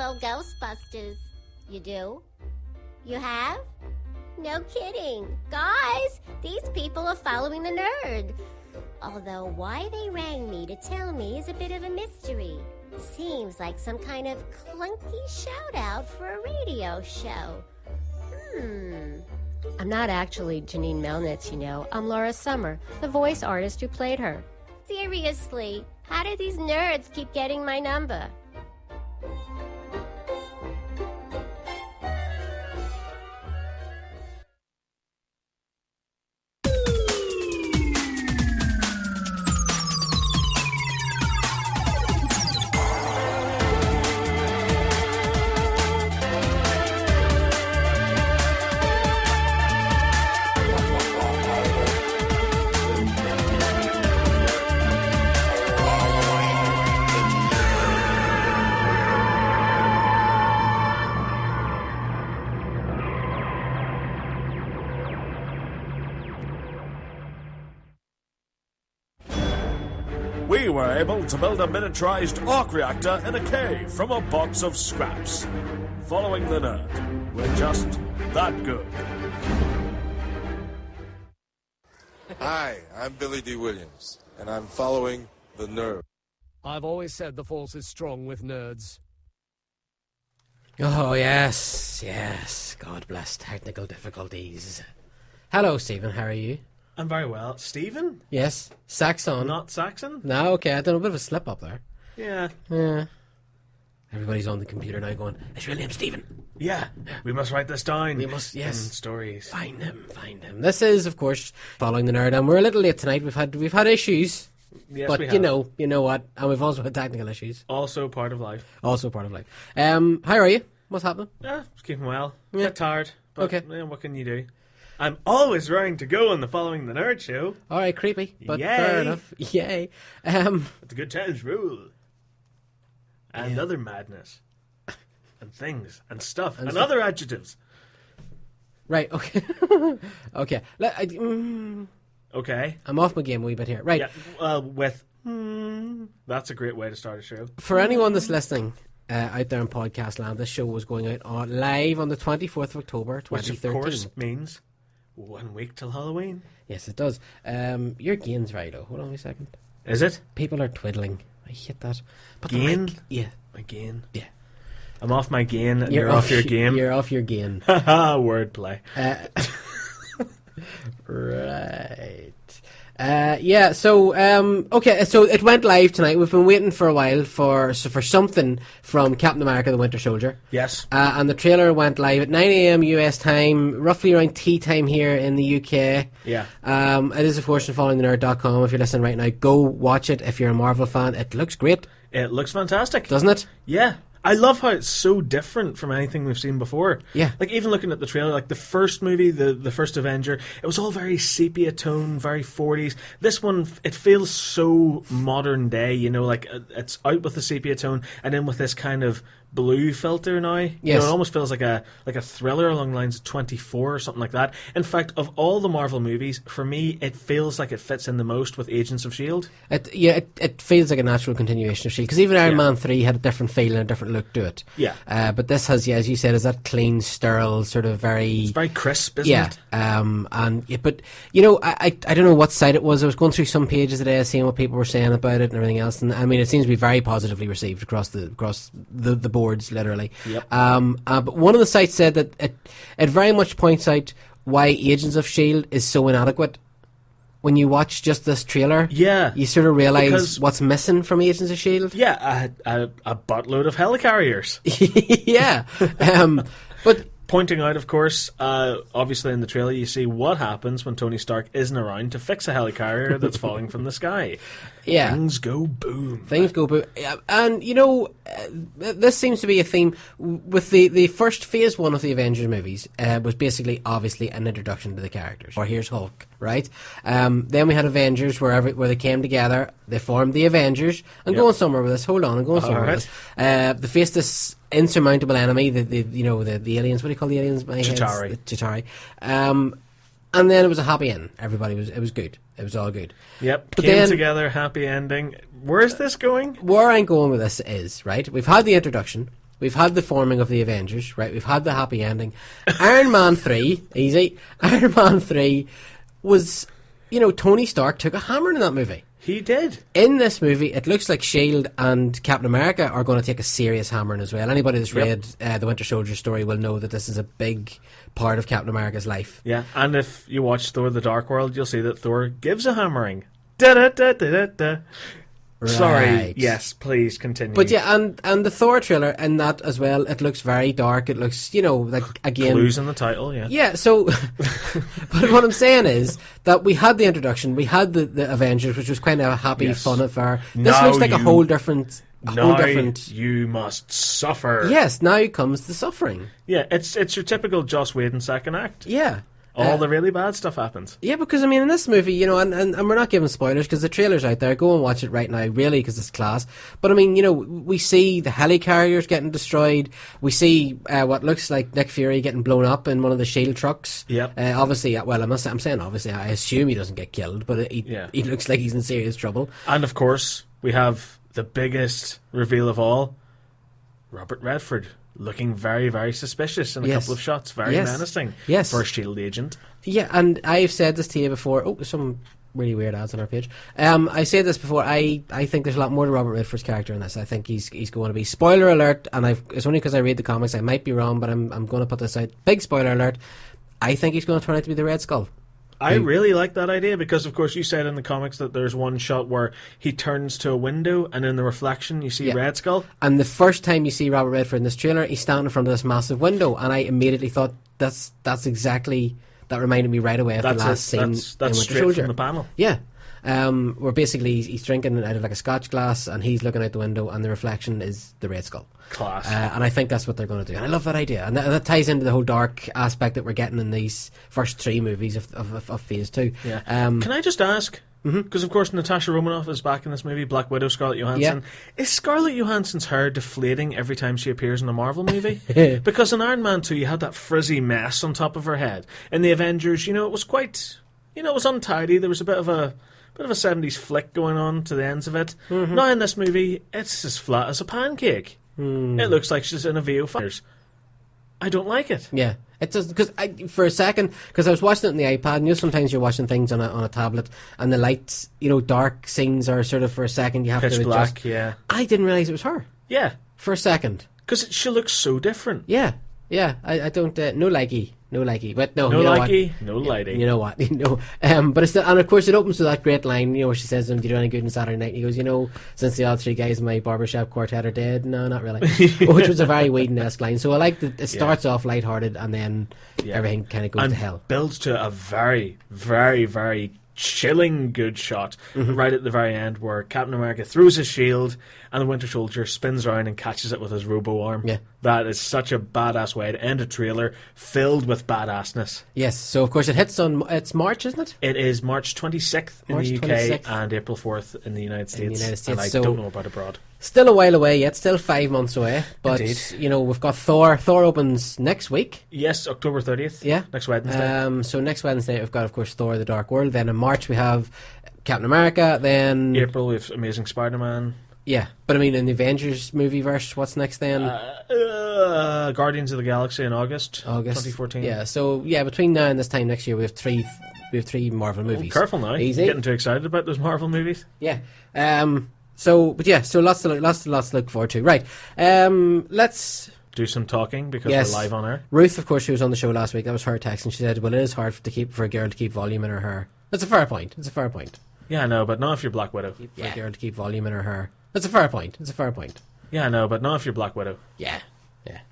follow Ghostbusters. You do? You have? No kidding. Guys, these people are following the nerd. Although why they rang me to tell me is a bit of a mystery. Seems like some kind of clunky shout-out for a radio show. I'm not actually Janine Melnitz, you know. I'm Laura Summer, the voice artist who played her. Seriously, how do these nerds keep getting my number? We were able to build a miniaturized arc reactor in a cave from a box of scraps. Following the nerd. We're just that good. Hi, I'm Billy D. Williams, and I'm following the nerd. I've always said the force is strong with nerds. Oh, yes. God bless technical difficulties. Hello, Stephen. How are you? I'm very well. Stephen? Yes. Saxon. Not Saxon? No, okay. I done a bit of a slip up there. Yeah. Everybody's on the computer now going, "His real name's Stephen." Yeah. We must write this down. We must, yes. In stories. Find him. This is, of course, Following the Nerd, and we're a little late tonight. We've had issues. Yes, but we have. you know what? And we've also had technical issues. Also part of life. How are you? What's happening? Yeah, just keeping well. Yeah. Bit tired. But, Okay. Yeah, what can you do? I'm always raring to go on the Following the Nerd show. All right, creepy, but Yay. fair enough. Yay. It's a good times rule. And other madness. And things. And stuff. And other adjectives. Right, okay. Okay. Okay. I'm off my game a wee bit here. Right. Yeah, with... that's a great way to start a show. For anyone that's listening out there in podcast land, this show was going out live on the 24th of October, 2013. Which, of course, means 1 week till Halloween. Yes, it does. Your gain's very low. Hold on a second. Is it? People are twiddling. I hate that. But Gain? Yeah. My gain? Yeah. I'm off my gain and you're off your game. You're off your gain. Haha, wordplay. Right. Okay, so it went live tonight. We've been waiting for a while for something from Captain America the Winter Soldier. Yes. And the trailer went live at 9 a.m. US time, roughly around tea time here in the UK. Yeah. It is, of course, on followingthenerd.com. If you're listening right now, go watch it if you're a Marvel fan. It looks great. It looks fantastic. Doesn't it? Yeah. I love how it's so different from anything we've seen before. Yeah. Like, even looking at the trailer, like the first movie, the first Avenger, it was all very sepia tone, very 40s. This one, it feels so modern day, you know, like it's out with the sepia tone and then with this kind of blue filter now. Yes. You know, it almost feels like a thriller along the lines of 24 or something like that. In fact, of all the Marvel movies, for me, it feels like it fits in the most with Agents of S.H.I.E.L.D. It feels like a natural continuation of S.H.I.E.L.D. because even Iron Man 3 had a different feel and a different look to it. Yeah. But this has, as you said, is that clean, sterile, sort of very... It's very crisp, isn't it? But, you know, I don't know what site it was. I was going through some pages today, seeing what people were saying about it and everything else. And, I mean, it seems to be very positively received across the boards, literally. Yep. But one of the sites said that it very much points out why Agents of S.H.I.E.L.D. is so inadequate. When you watch just this trailer, yeah, you sort of realise what's missing from Agents of S.H.I.E.L.D. Yeah, a buttload of helicarriers. Yeah. But pointing out, of course, obviously in the trailer you see what happens when Tony Stark isn't around to fix a helicarrier that's falling from the sky. Yeah. Things go boom. And, you know, this seems to be a theme with the first phase one of the Avengers movies was basically, obviously, an introduction to the characters. Or here's Hulk, right? Then we had Avengers where they came together, they formed the Avengers. I'm going somewhere with this. Hold on, I'm going somewhere with this. They faced this insurmountable enemy, the aliens. What do you call the aliens? Chitauri. And then it was a happy end. It was good. It was all good. Yep. But Came together, happy ending. Where's this going? Where I'm going with this is, right, we've had the introduction. we've had the forming of the Avengers, right? We've had the happy ending. Iron Man 3, easy. Iron Man 3 was, Tony Stark took a hammer in that movie. He did. In this movie, it looks like S.H.I.E.L.D. and Captain America are going to take a serious hammering as well. Anybody that's read the Winter Soldier story will know that this is a big part of Captain America's life. Yeah, and if you watch Thor The Dark World, you'll see that Thor gives a hammering. Da-da-da-da-da-da. Right. Sorry, yes, please continue. But yeah, and the Thor trailer in that as well, it looks very dark. It looks, like, again... Clues in the title, yeah. Yeah, so... but what I'm saying is that we had the introduction, we had the Avengers, which was kind of a happy, fun affair. This looks like a whole different... you must suffer. Yes, now comes the suffering. Yeah, it's your typical Joss Whedon second act. Yeah. All the really bad stuff happens. Yeah, because, in this movie, and we're not giving spoilers because the trailer's out there. Go and watch it right now, really, because it's class. But, we see the helicarriers getting destroyed. We see what looks like Nick Fury getting blown up in one of the S.H.I.E.L.D. trucks. Yep. Obviously, I'm saying obviously, I assume he doesn't get killed, but he looks like he's in serious trouble. And, of course, we have the biggest reveal of all, Robert Redford. Looking very, very suspicious in a couple of shots. Very menacing. Yes. For a S.H.I.E.L.D. agent. Yeah, and I've said this to you before. Oh, there's some really weird ads on our page. I said this before. I think there's a lot more to Robert Redford's character in this. I think he's going to be... Spoiler alert, and it's only because I read the comics. I might be wrong, but I'm going to put this out. Big spoiler alert. I think he's going to turn out to be the Red Skull. I really like that idea because, of course, you said in the comics that there's one shot where he turns to a window and in the reflection you see Red Skull. And the first time you see Robert Redford in this trailer, he's standing in front of this massive window, and I immediately thought that's exactly... That reminded me right away of the last scene in Winter straight Soldier. From the panel. Yeah. Where basically he's drinking out of like a scotch glass and he's looking out the window and the reflection is the Red Skull. Class. And I think that's what they're going to do. And I love that idea. And that ties into the whole dark aspect that we're getting in these first 3 movies of Phase 2. Yeah. Can I just ask, because of course Natasha Romanoff is back in this movie, Black Widow, Scarlett Johansson. Yeah. Is Scarlett Johansson's hair deflating every time she appears in a Marvel movie? Because in Iron Man 2 you had that frizzy mess on top of her head. In the Avengers, it was quite... it was untidy. There was a bit of a 70s flick going on to the ends of it. Now in this movie, it's as flat as a pancake. It looks like she's in a VO5. I don't like it. Yeah, it does, because for a second, because I was watching it on the iPad, sometimes you're watching things on a tablet, and the lights, dark scenes are sort of for a second, you have Pitch to adjust. black, yeah. I didn't realise it was her. Yeah. For a second. Because she looks so different. Yeah, I don't, no likey, but no, no you know likey, what? no lighty. You know what, but it's still, and of course it opens with that great line, where she says, "Do you do any good on Saturday night?" And he goes, "Since the other 3 guys in my barbershop quartet are dead, no, not really," which was a very Whedon-esque line. So I like that it starts off lighthearted and then everything kind of goes to hell. Builds to a very, very, very chilling good shot right at the very end where Captain America throws his shield and the Winter Soldier spins around and catches it with his robo-arm. Yeah. That is such a badass way to end a trailer filled with badassness. Yes, so of course it's March, isn't it? It is March 26th in the UK and April 4th in the United States. And I don't know about abroad. Still a while away yet, still 5 months away. But, Indeed. We've got Thor. Thor opens next week. Yes, October 30th. Yeah. Next Wednesday. So next Wednesday we've got, of course, Thor The Dark World. Then in March we have Captain America. Then... April we have Amazing Spider-Man. Yeah, but in the Avengers movie verse, what's next then? Guardians of the Galaxy in August 2014. Yeah, so between now and this time next year we have three Marvel movies. Careful now. Easy. You're getting too excited about those Marvel movies. Yeah. So lots to look forward to. Right. Let's do some talking because we're live on air. Ruth, of course, who was on the show last week, that was her text, and she said, "Well, it is hard for a girl to keep volume in her hair." That's a fair point. Yeah, I know, but not if you're Black Widow. For a girl to keep volume in her hair. That's a fair point. Yeah, I know, but not if you're Black Widow. Yeah.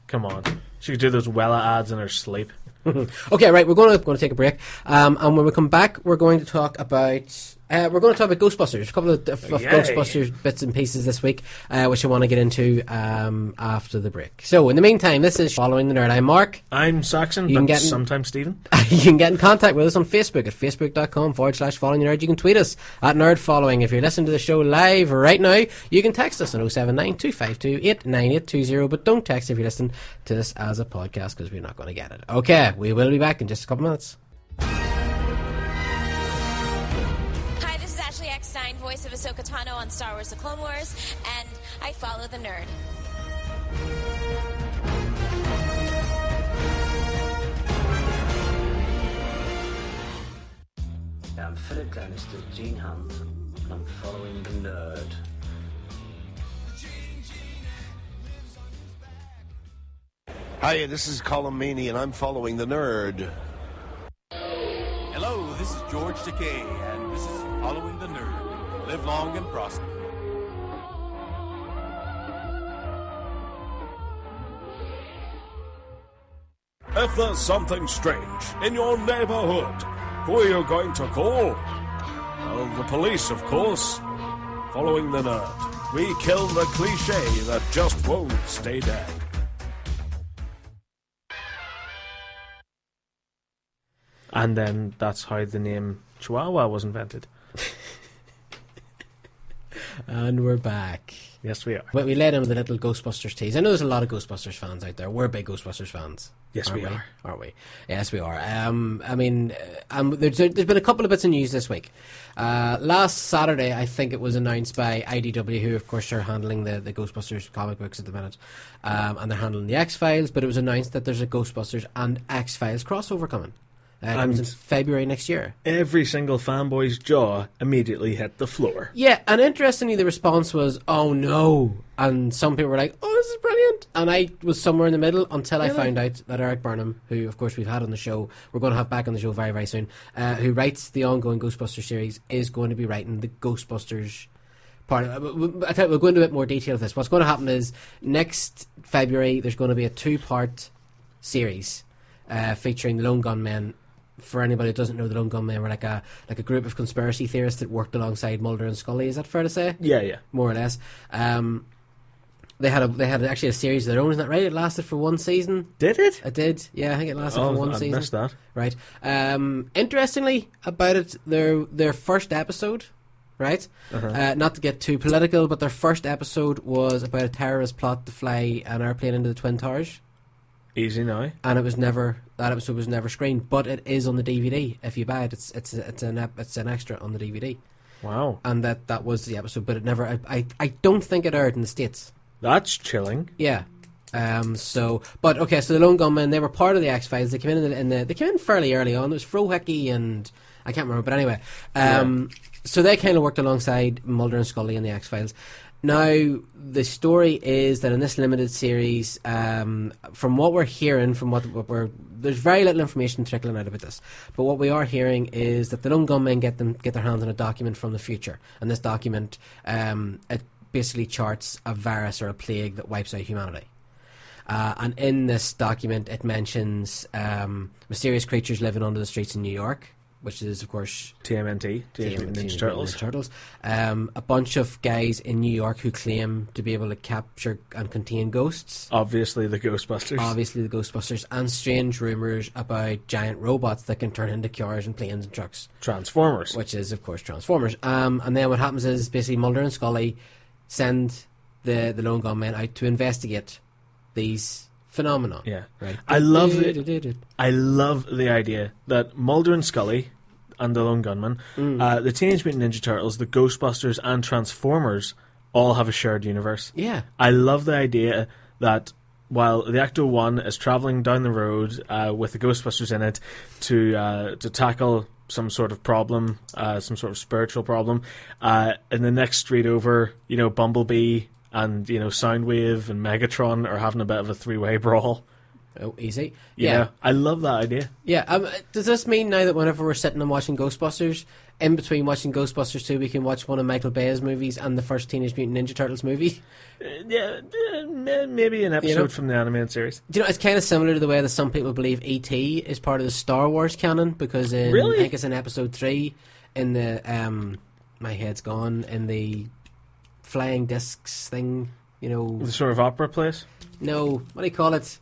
Come on. She could do those Wella ads in her sleep. Okay, right, we're going to take a break. And when we come back, we're going to talk about Ghostbusters. A couple of Ghostbusters bits and pieces this week, which I want to get into after the break. So, in the meantime, this is Following the Nerd. I'm Mark. I'm Saxon, sometimes Stephen. You can get in contact with us on Facebook at facebook.com/Following the Nerd. You can tweet us at NerdFollowing. If you're listening to the show live right now, you can text us on 079-252-89820, but don't text if you're listening to this as a podcast because we're not going to get it. Okay, we will be back in just a couple minutes. Voice of Ahsoka Tano on Star Wars The Clone Wars, and I follow the nerd. I'm Philip Glenister, Gene Hunt, and I'm following the nerd. Hi, this is Colin Meaney, and I'm following the nerd. Hello, this is George Takei, and this is Following the Nerd. Live long and prosper. If there's something strange in your neighborhood, who are you going to call? Well, the police, of course. Following the nerd, we kill the cliche that just won't stay dead. And then that's how the name Chihuahua was invented. And we're back. Yes, we are. But we led in with a little Ghostbusters tease. I know there's a lot of Ghostbusters fans out there. We're big Ghostbusters fans. Yes, we are. Aren't we? Yes, we are. I mean, there's been a couple of bits of news this week. Last Saturday, I think it was announced by IDW, who, of course, are handling the Ghostbusters comic books at the minute. And they're handling the X-Files, but it was announced that there's a Ghostbusters and X-Files crossover coming. Comes in February next year. Every single fanboy's jaw immediately hit the floor. Yeah, and interestingly, the response was, "Oh no!" And some people were like, "Oh, this is brilliant!" And I was somewhere in the middle until I found out that Eric Burnham, who of course we've had on the show, we're going to have back on the show very, very soon, who writes the ongoing Ghostbusters series, is going to be writing the Ghostbusters part. I tell you, we'll go into a bit more detail of this. What's going to happen is next February there's going to be a 2-part series featuring the Lone Gunmen. For anybody who doesn't know, the Lone Gunmen were like a group of conspiracy theorists that worked alongside Mulder and Scully. Is that fair to say? Yeah. More or less. They had actually a series of their own, isn't that right? It lasted for one season. Did it? It did. Yeah, I think it lasted for one season. I missed that. Right. Interestingly about it, their first episode, right? Not to get too political, but their first episode was about a terrorist plot to fly an airplane into the Twin Towers. Easy now. And that episode was never screened, but it is on the DVD. If you buy it, it's an extra on the DVD. Wow. And that was the episode, but it never. I don't think it aired in the States. That's chilling. Yeah. So the Lone Gunmen, they were part of the X-Files. They came they came in fairly early on. It was Frohickey and I can't remember, but anyway. So they kind of worked alongside Mulder and Scully in the X-Files. Now, the story is that in this limited series, from what we're hearing, there's very little information trickling out about this, but what we are hearing is that the Lone Gunmen get their hands on a document from the future, and this document, it basically charts a virus or a plague that wipes out humanity. And in this document, it mentions mysterious creatures living under the streets in New York, which is, of course, TMNT, Teenage Mutant Ninja Turtles. A bunch of guys in New York who claim to be able to capture and contain ghosts. Obviously the Ghostbusters. And strange rumours about giant robots that can turn into cars and planes and trucks. Transformers. Which is, of course, Transformers. And then what happens is, basically, Mulder and Scully send the Lone Gunmen out to investigate these phenomenon. Yeah, right. I love the idea that Mulder and Scully and the Lone Gunmen, the Teenage Mutant Ninja Turtles, the Ghostbusters, and Transformers all have a shared universe. Yeah, I love the idea that while the Ecto-1 is travelling down the road with the Ghostbusters in it to tackle some sort of problem, some sort of spiritual problem, in the next street over, Bumblebee and Soundwave and Megatron are having a bit of a 3-way brawl. Oh, easy. Yeah, I love that idea. Yeah, does this mean now that whenever we're sitting and watching Ghostbusters, in between watching Ghostbusters 2, we can watch one of Michael Bay's movies and the first Teenage Mutant Ninja Turtles movie? Maybe an episode from the animated series. Do you know, it's kind of similar to the way that some people believe E.T. is part of the Star Wars canon, because I think it's in episode 3 in the my head's gone, in the flying discs thing, the sort of opera place. No, what do you call it?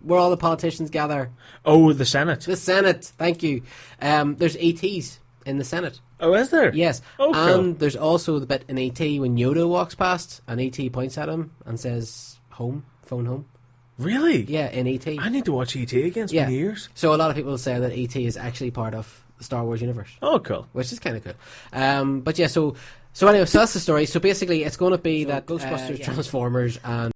Where all the politicians gather. Oh, the Senate. The Senate. Thank you. There's ETs in the Senate. Oh, is there? Yes. Oh, cool. And there's also the bit in ET when Yoda walks past and ET points at him and says, "Home, phone home." Really? Yeah, in ET. I need to watch ET again. It's been years. So a lot of people say that ET is actually part of the Star Wars universe. Oh, cool. Which is kind of cool. But yeah, so anyway, so that's the story. So basically, it's going to be that Ghostbusters, Transformers, and